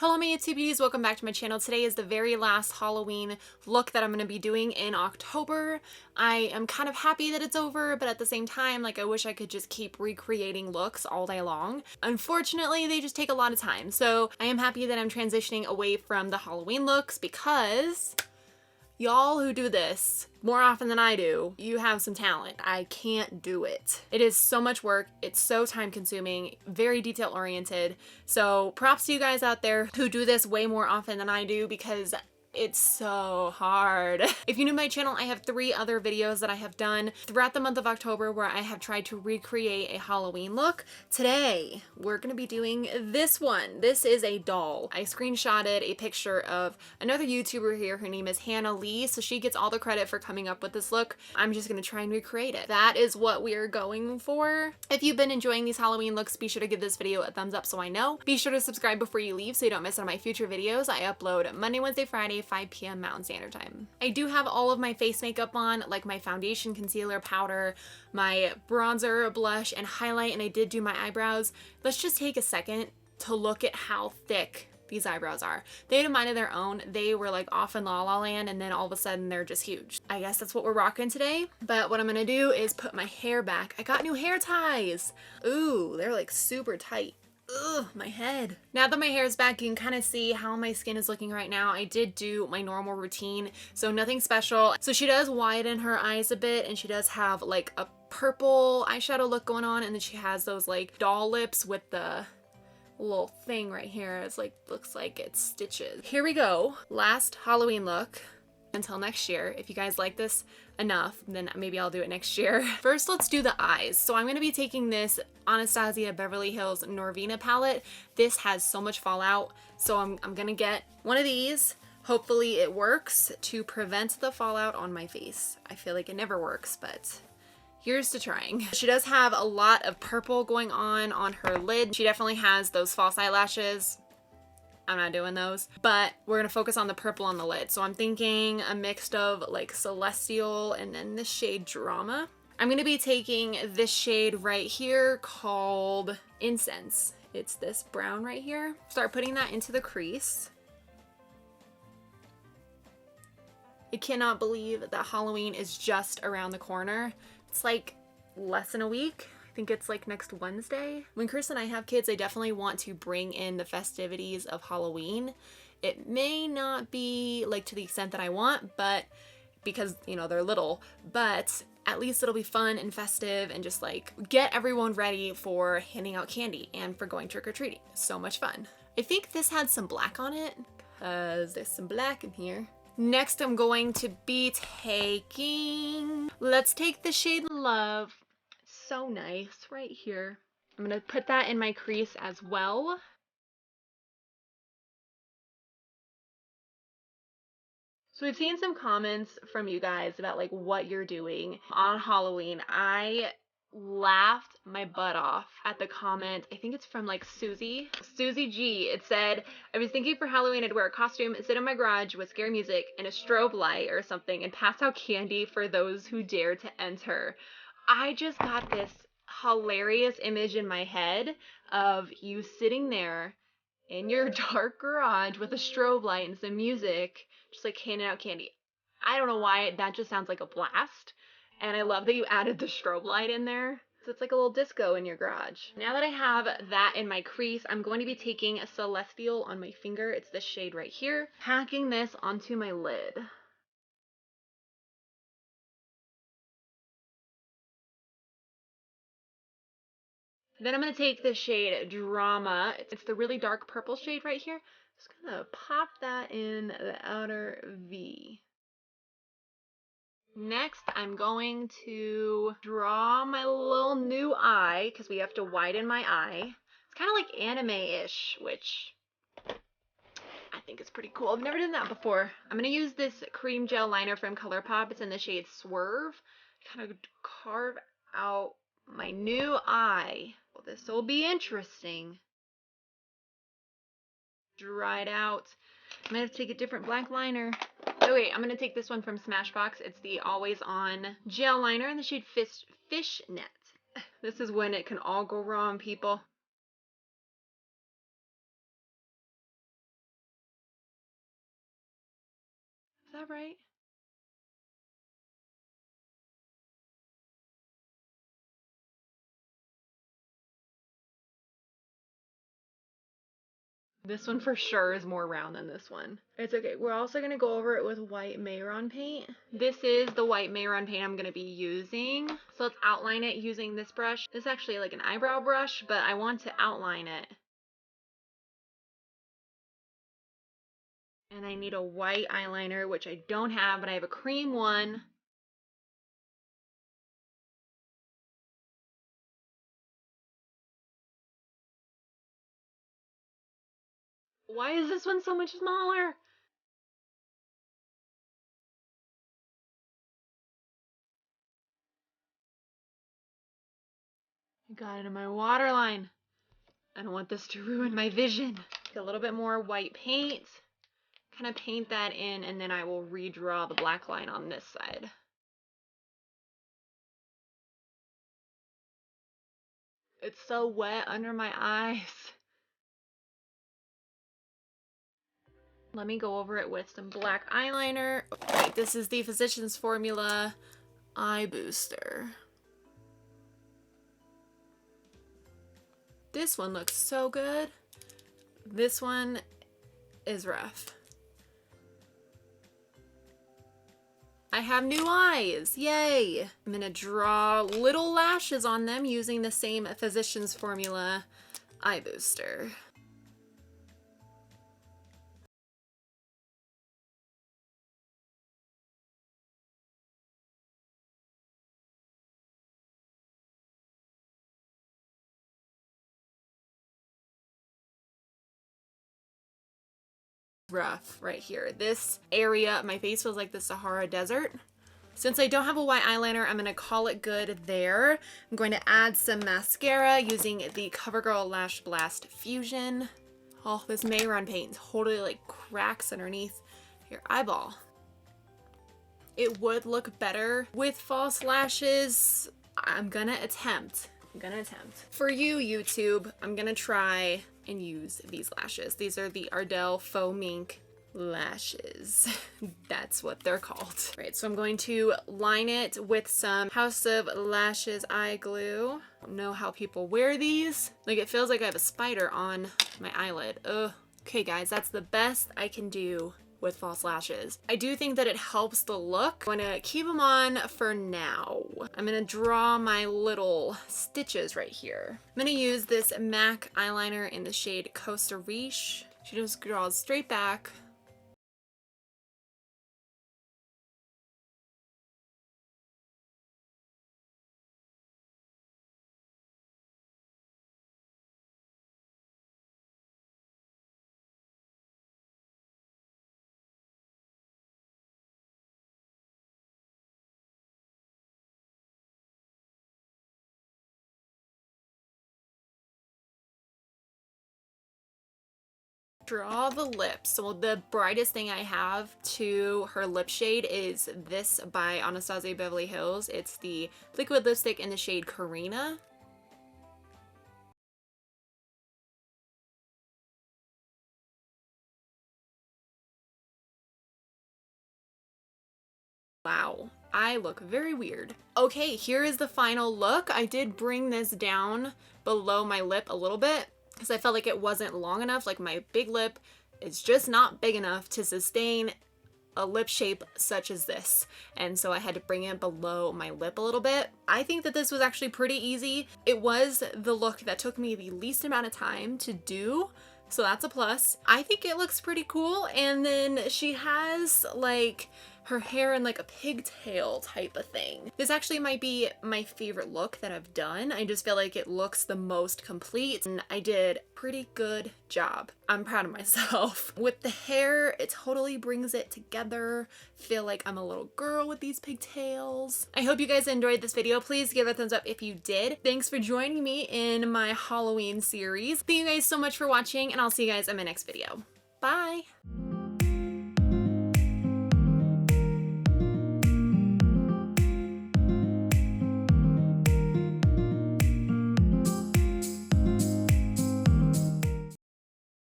Hello my YouTube beauties, welcome back to my channel. Today is the very last Halloween look that I'm going to be doing in October. I am kind of happy that it's over, but at the same time, I wish I could just keep recreating looks all day long. Unfortunately, they just take a lot of time. So I am happy that I'm transitioning away from the Halloween looks because y'all who do this more often than I do, you have some talent. I can't do it. It is so much work. It's so time consuming, very detail oriented. So props to you guys out there who do this way more often than I do because it's so hard. If you're new to my channel, I have 3 other videos that I have done throughout the month of October where I have tried to recreate a Halloween look. Today, we're gonna be doing this one. This is a doll. I screenshotted a picture of another YouTuber here. Her name is Hannah Lee, so she gets all the credit for coming up with this look. I'm just gonna try and recreate it. That is what we are going for. If you've been enjoying these Halloween looks, be sure to give this video a thumbs up so I know. Be sure to subscribe before you leave so you don't miss out on my future videos. I upload Monday, Wednesday, Friday, 5 p.m. Mountain Standard Time. I do have all of my face makeup on, like my foundation, concealer, powder, my bronzer, blush, and highlight, and I did do my eyebrows. Let's just take a second to look at how thick these eyebrows are. They had a mind of their own. They were like off in La La Land and then all of a sudden they're just huge. I guess that's what we're rocking today. But what I'm gonna do is put my hair back. I got new hair ties. Ooh, they're like super tight. Ugh, my head. Now that my hair is back, you can kind of see how my skin is looking right now. I did do my normal routine, so nothing special. So she does widen her eyes a bit, and she does have like a purple eyeshadow look going on, and then she has those like doll lips with the little thing right here. It's like, looks like it's stitches. Here we go. Last Halloween look. Until next year. If you guys like this enough, then maybe I'll do it next year. First, let's do the eyes. So I'm going to be taking this Anastasia Beverly Hills Norvina palette. This has so much fallout, so I'm going to get one of these. Hopefully it works to prevent the fallout on my face. I feel like it never works, but here's to trying. She does have a lot of purple going on her lid. She definitely has those false eyelashes. I'm not doing those, but we're gonna focus on the purple on the lid. So I'm thinking a mix of like Celestial and then this shade Drama. I'm gonna be taking this shade right here called Incense. It's this brown right here. Start putting that into the crease. I cannot believe that Halloween is just around the corner. It's like less than a week. I think it's like next Wednesday. When Chris and I have kids, I definitely want to bring in the festivities of Halloween. It may not be like to the extent that I want, but because, you know, they're little, but at least it'll be fun and festive and just like get everyone ready for handing out candy and for going trick-or-treating. So much fun. I think this had some black on it because there's some black in here. Next, I'm going to be taking, let's take the shade Love. So nice right here. I'm gonna put that in my crease as well. So we've seen some comments from you guys about like what you're doing on Halloween. I laughed my butt off at the comment. I think it's from like Susie G. It said, I was thinking for Halloween I'd wear a costume and sit in my garage with scary music and a strobe light or something and pass out candy for those who dare to enter. I just got this hilarious image in my head of you sitting there in your dark garage with a strobe light and some music, just like handing out candy. I don't know why, that just sounds like a blast. And I love that you added the strobe light in there. So it's like a little disco in your garage. Now that I have that in my crease, I'm going to be taking a Celestial on my finger. It's this shade right here. Packing this onto my lid. Then I'm going to take the shade Drama. It's the really dark purple shade right here. Just going to pop that in the outer V. Next, I'm going to draw my little new eye because we have to widen my eye. It's kind of like anime-ish, which I think is pretty cool. I've never done that before. I'm going to use this cream gel liner from ColourPop. It's in the shade Swerve. Kind of carve out my new eye. Well, this will be interesting. Dry it out. I'm going to take a different black liner. Oh wait, I'm going to take this one from Smashbox. It's the Always On Gel Liner in the shade Fishnet. This is when it can all go wrong, people. Is that right? This one for sure is more round than this one. It's okay. We're also going to go over it with white Mehron paint. This is the white Mehron paint I'm going to be using. So let's outline it using this brush. This is actually like an eyebrow brush, but I want to outline it. And I need a white eyeliner, which I don't have, but I have a cream one. Why is this one so much smaller? I got it in my waterline. I don't want this to ruin my vision. Get a little bit more white paint. Kind of paint that in, and then I will redraw the black line on this side. It's so wet under my eyes. Let me go over it with some black eyeliner. Okay, this is the Physicians Formula Eye Booster. This one looks so good. This one is rough. I have new eyes, yay! I'm gonna draw little lashes on them using the same Physicians Formula Eye Booster. Rough right here. This area, my face feels like the Sahara Desert. Since I don't have a white eyeliner, I'm gonna call it good there. I'm going to add some mascara using the CoverGirl LashBlast Fusion. Oh, this Mehron paint totally like cracks underneath your eyeball. It would look better with false lashes. I'm gonna attempt. For you, YouTube, I'm gonna try and use these lashes. These are the Ardell Faux Mink lashes. That's what they're called. Right, so I'm going to line it with some House of Lashes eye glue. I don't know how people wear these. Like, it feels like I have a spider on my eyelid. Ugh. Okay, guys, that's the best I can do with false lashes. I do think that it helps the look. I'm gonna keep them on for now. I'm gonna draw my little stitches right here. I'm gonna use this MAC eyeliner in the shade Costa Riche. She just draws straight back. Draw the lips. So the brightest thing I have to her lip shade is this by Anastasia Beverly Hills. It's the liquid lipstick in the shade Carina. Wow, I look very weird. Okay, here is the final look. I did bring this down below my lip a little bit because I felt like it wasn't long enough. Like, my big lip is just not big enough to sustain a lip shape such as this. And so I had to bring it below my lip a little bit. I think that this was actually pretty easy. It was the look that took me the least amount of time to do. So that's a plus. I think it looks pretty cool. And then she has like her hair in like a pigtail type of thing. This actually might be my favorite look that I've done. I just feel like it looks the most complete and I did a pretty good job. I'm proud of myself. With the hair, it totally brings it together. Feel like I'm a little girl with these pigtails. I hope you guys enjoyed this video. Please give it a thumbs up if you did. Thanks for joining me in my Halloween series. Thank you guys so much for watching and I'll see you guys in my next video. Bye!